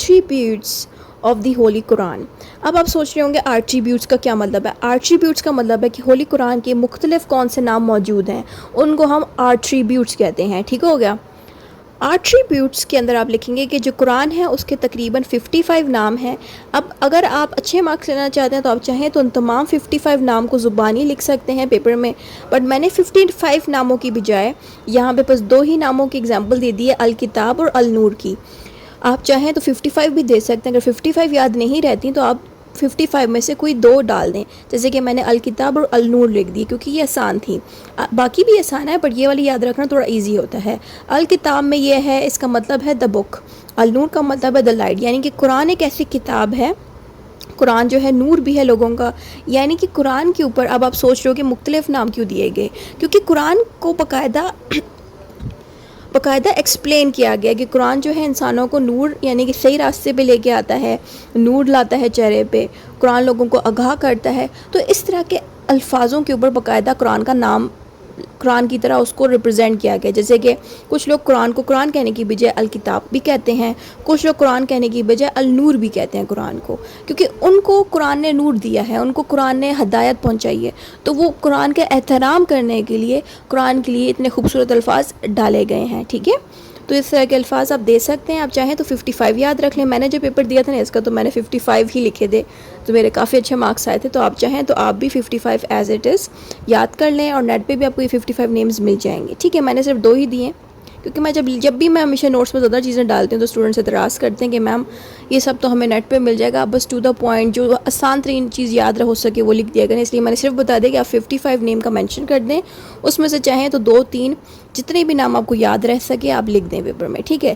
Attributes of the Holi قرآن. اب آپ سوچ رہے ہوں گے ایٹریبیوٹس کا کیا مطلب ہے. ایٹریبیوٹس کا مطلب ہے کہ ہولی قرآن کے مختلف کون سے نام موجود ہیں, ان کو ہم ایٹریبیوٹس کہتے ہیں. ٹھیک ہو گیا. ایٹریبیوٹس کے اندر آپ لکھیں گے کہ جو قرآن ہے اس کے تقریباً 55 نام ہیں. اب اگر آپ اچھے مارکس لینا چاہتے ہیں تو آپ چاہیں تو ان تمام 55 نام کو زبانی لکھ سکتے ہیں پیپر میں, بٹ میں نے 55 ناموں کی بجائے یہاں پہ بس 2 ہی ناموں کی اگزامپل دے دی ہے, الکتاب اور النور کی. آپ چاہیں تو 55 بھی دے سکتے ہیں. اگر 55 یاد نہیں رہتی تو آپ 55 میں سے کوئی 2 ڈال دیں, جیسے کہ میں نے الکتاب اور النور لکھ دی کیونکہ یہ آسان تھی. باقی بھی آسان ہے بٹ یہ والی یاد رکھنا تھوڑا ایزی ہوتا ہے. الکتاب میں یہ ہے, اس کا مطلب ہے دا بک. النور کا مطلب ہے دا لائٹ, یعنی کہ قرآن ایک ایسی کتاب ہے, قرآن جو ہے نور بھی ہے لوگوں کا. یعنی کہ قرآن کے اوپر اب آپ سوچ رہے ہو کہ مختلف نام کیوں دیے گئے, کیونکہ قرآن کو باقاعدہ ایکسپلین کیا گیا کہ قرآن جو ہے انسانوں کو نور یعنی کہ صحیح راستے پہ لے کے آتا ہے, نور لاتا ہے چہرے پہ, قرآن لوگوں کو آگاہ کرتا ہے. تو اس طرح کے الفاظوں کے اوپر باقاعدہ قرآن کا نام قرآن کی طرح اس کو ریپرزینٹ کیا گیا. جیسے کہ کچھ لوگ قرآن کو قرآن کہنے کی بجائے الکتاب بھی کہتے ہیں, کچھ لوگ قرآن کہنے کی بجائے النور بھی کہتے ہیں قرآن کو, کیونکہ ان کو قرآن نے نور دیا ہے, ان کو قرآن نے ہدایت پہنچائی ہے. تو وہ قرآن کا احترام کرنے کے لیے قرآن کے لیے اتنے خوبصورت الفاظ ڈالے گئے ہیں. ٹھیک ہے, تو اس طرح کے الفاظ آپ دے سکتے ہیں. آپ چاہیں تو 55 یاد رکھ لیں. میں نے جو پیپر دیا تھا نا اس کا تو میں نے 55 ہی لکھے تھے, تو میرے کافی اچھے مارکس آئے تھے. تو آپ چاہیں تو آپ بھی 55 ایز اٹ از یاد کر لیں, اور نیٹ پہ بھی آپ کو یہ 55 نیمز مل جائیں گے. ٹھیک ہے, میں نے صرف 2 ہی دیے ہیں کیونکہ میں جب بھی میں ہمیشہ نوٹس میں زیادہ چیزیں ڈالتی ہوں تو اسٹوڈنٹس اعتراض کرتے ہیں کہ میم یہ سب تو ہمیں نیٹ پہ مل جائے گا, آپ بس ٹو دا پوائنٹ جو آسان ترین چیز یاد ہو سکے وہ لکھ دیا کریں. اس لیے میں نے صرف بتا دیا کہ آپ 55 نیم کا مینشن کر دیں, اس میں سے چاہیں تو 2-3 جتنے بھی نام آپ کو یاد رہ سکے آپ لکھ دیں پیپر میں. ٹھیک ہے,